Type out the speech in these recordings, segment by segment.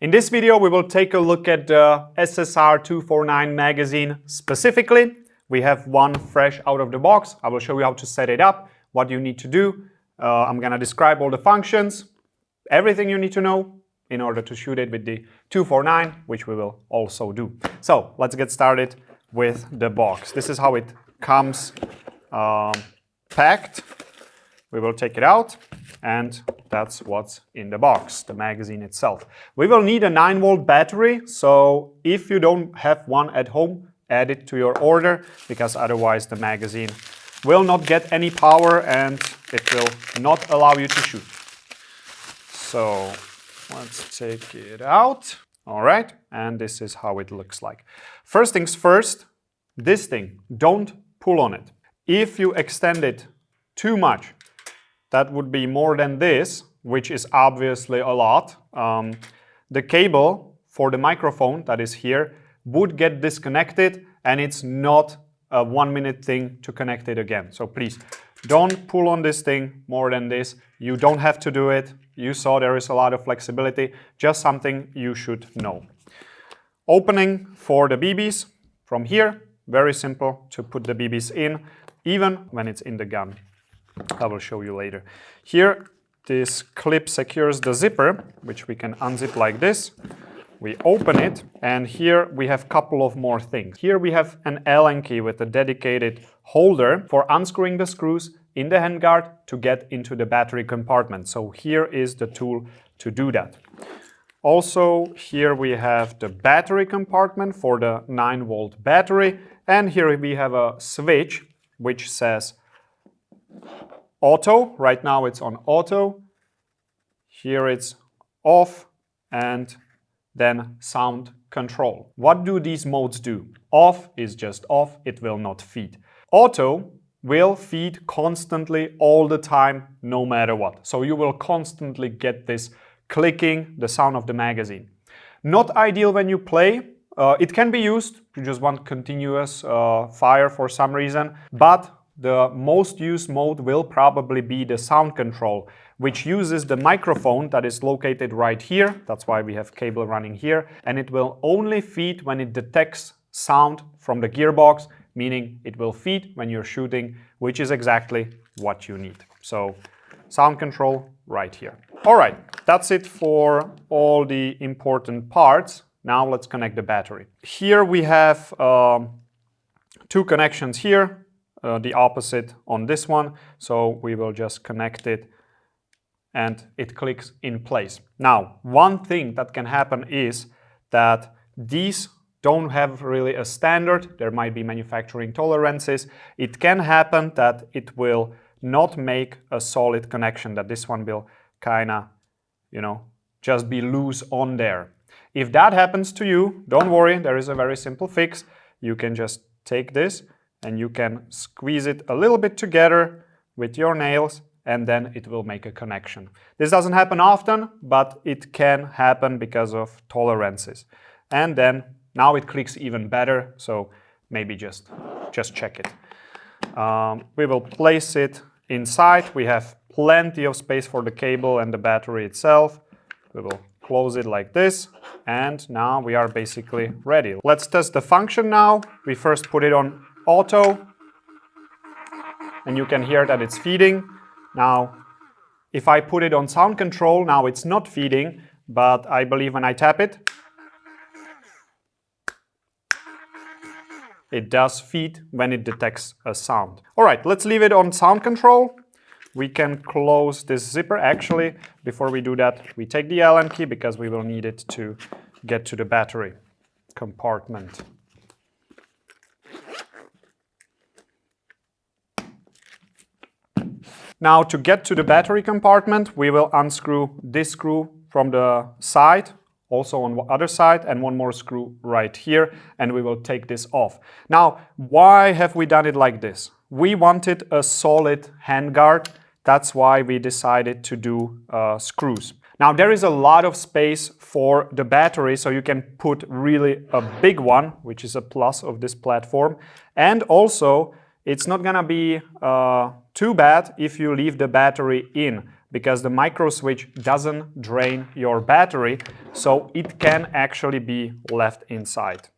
In this video, we will take a look at the SSR249 magazine specifically. We have one fresh out of the box. I will show you how to set it up, what you need to do. I'm gonna describe all the functions, everything you need to know in order to shoot it with the 249, which we will also do. So let's get started with the box. This is how it comes packed. We will take it out, and that's what's in the box, the magazine itself. We will need a 9-volt battery, so if you don't have one at home, add it to your order, because otherwise the magazine will not get any power and it will not allow you to shoot. So let's take it out. All right, and this is how it looks like. First things first, this thing, don't pull on it. If you extend it too much, that would be more than this, which is obviously a lot. The cable for the microphone that is here would get disconnected, and it's not a 1-minute thing to connect it again. So please don't pull on this thing more than this. You don't have to do it. You saw there is a lot of flexibility, just something you should know. Opening for the BBs from here, very simple to put the BBs in, even when it's in the gun. I will show you later. Here, this clip secures the zipper, which we can unzip like this. We open it, and here we have a couple of more things. Here we have an Allen key with a dedicated holder for unscrewing the screws in the handguard to get into the battery compartment. So here is the tool to do that. Also, here we have the battery compartment for the 9-volt battery, and here we have a switch which says auto. Right now it's on auto. Here it's off, and then sound control. What do these modes do? Off is just off, it will not feed. Auto will feed constantly all the time, no matter what. So you will constantly get this clicking, the sound of the magazine. Not ideal when you play. It can be used, you just want continuous fire for some reason, but the most used mode will probably be the sound control, which uses the microphone that is located right here. That's why we have cable running here, and it will only feed when it detects sound from the gearbox, meaning it will feed when you're shooting, which is exactly what you need. So sound control right here. All right, that's it for all the important parts. Now let's connect the battery. Here we have two connections here. The opposite on this one, so we will just connect it and it clicks in place. Now, one thing that can happen is that these don't have really a standard. There might be manufacturing tolerances. It can happen that it will not make a solid connection, that this one will kinda, just be loose on there. If that happens to you, don't worry, there is a very simple fix. You can just take this and you can squeeze it a little bit together with your nails, and then it will make a connection. This doesn't happen often, but it can happen because of tolerances. And then now it clicks even better, so maybe just check it. We will place it inside. We have plenty of space for the cable and the battery itself. We will close it like this, and now we are basically ready. Let's test the function now. We first put it on auto, and you can hear that it's feeding. Now, if I put it on sound control, now it's not feeding, but I believe when I tap it, it does feed when it detects a sound. All right, let's leave it on sound control. We can close this zipper. Actually, before we do that, we take the Allen key because we will need it to get to the battery compartment. Now, to get to the battery compartment, we will unscrew this screw from the side, also on the other side, and one more screw right here, and we will take this off. Now, why have we done it like this? We wanted a solid handguard. That's why we decided to do screws. Now, there is a lot of space for the battery, so you can put really a big one, which is a plus of this platform. And also, it's not gonna be too bad if you leave the battery in. because the micro switch doesn't drain your battery, so it can actually be left inside.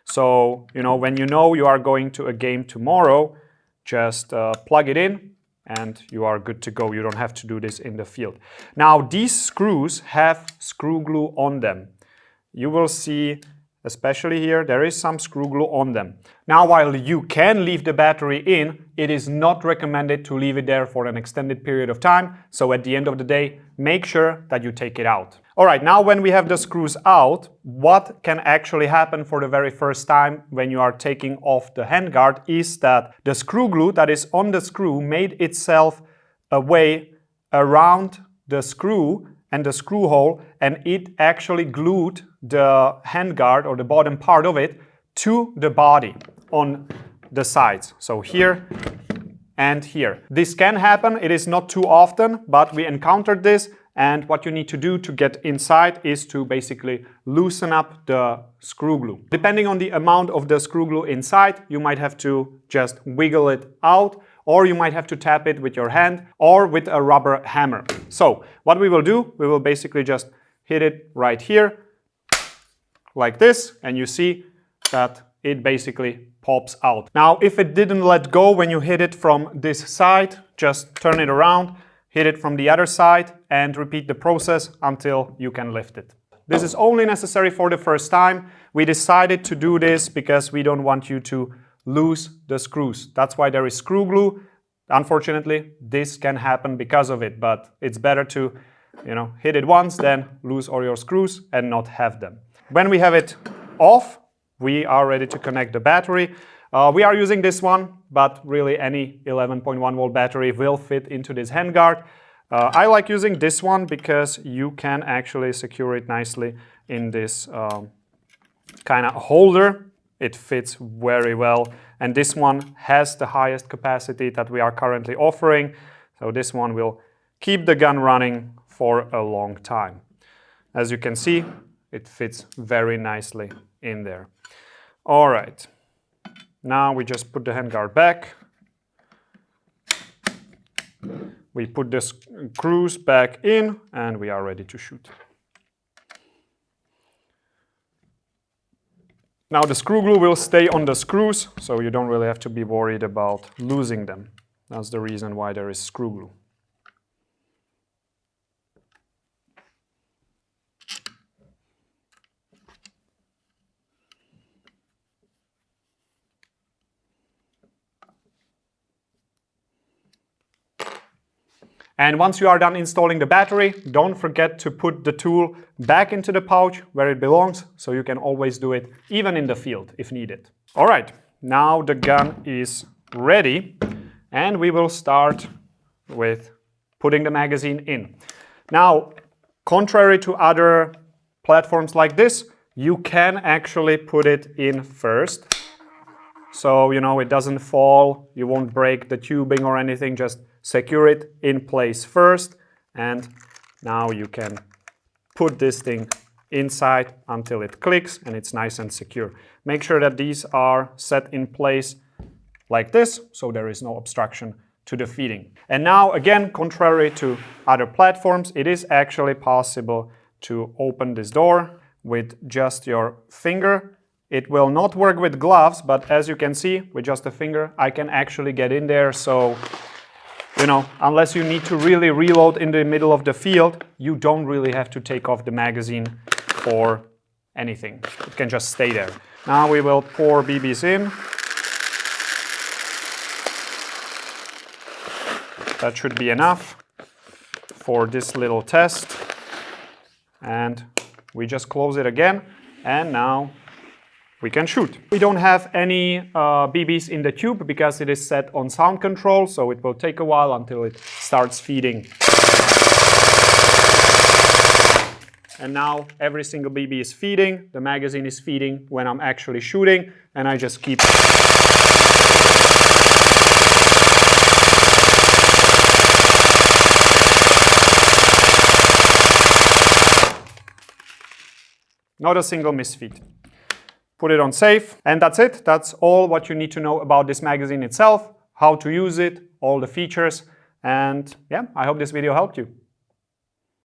So, when you are going to a game tomorrow, just plug it in and you are good to go. You don't have to do this in the field. Now, these screws have screw glue on them. You will see, especially here, there is some screw glue on them. Now, while you can leave the battery in, it is not recommended to leave it there for an extended period of time. So at the end of the day, make sure that you take it out. All right, now when we have the screws out, what can actually happen for the very first time when you are taking off the handguard is that the screw glue that is on the screw made itself a way around the screw and the screw hole, and it actually glued the handguard or the bottom part of it to the body on the sides. So here and here. This can happen. It is not too often, but we encountered this. And what you need to do to get inside is to basically loosen up the screw glue. Depending on the amount of the screw glue inside, you might have to just wiggle it out, or you might have to tap it with your hand or with a rubber hammer. So what we will do, we will basically just hit it right here like this, and you see that it basically pops out. Now, if it didn't let go when you hit it from this side, just turn it around, hit it from the other side, and repeat the process until you can lift it. This is only necessary for the first time. We decided to do this because we don't want you to lose the screws. That's why there is screw glue. Unfortunately, this can happen because of it, but it's better to, hit it once, then lose all your screws and not have them. When we have it off, we are ready to connect the battery. We are using this one, but really any 11.1 volt battery will fit into this handguard. I like using this one because you can actually secure it nicely in this kind of holder. It fits very well, and this one has the highest capacity that we are currently offering. So this one will keep the gun running for a long time. As you can see, it fits very nicely in there. All right. Now we just put the handguard back. We put the screws back in and we are ready to shoot. Now the screw glue will stay on the screws, so you don't really have to be worried about losing them. That's the reason why there is screw glue. And once you are done installing the battery, don't forget to put the tool back into the pouch where it belongs, so you can always do it even in the field if needed. All right, now the gun is ready, and we will start with putting the magazine in. Now, contrary to other platforms like this, you can actually put it in first. So, it doesn't fall, you won't break the tubing or anything, just secure it in place first, and now you can put this thing inside until it clicks and it's nice and secure. Make sure that these are set in place like this, so there is no obstruction to the feeding. And now, again, contrary to other platforms, it is actually possible to open this door with just your finger. It will not work with gloves, but as you can see, with just a finger, I can actually get in there. So, unless you need to really reload in the middle of the field, you don't really have to take off the magazine for anything. It can just stay there. Now we will pour BBs in. That should be enough for this little test. And we just close it again, and now we can shoot. We don't have any BBs in the tube because it is set on sound control, so it will take a while until it starts feeding. And now every single BB is feeding, the magazine is feeding when I'm actually shooting, and I just keep. Not a single misfeed. Put it on safe, and that's it. That's all what you need to know about this magazine itself, how to use it, all the features, and yeah, I hope this video helped you.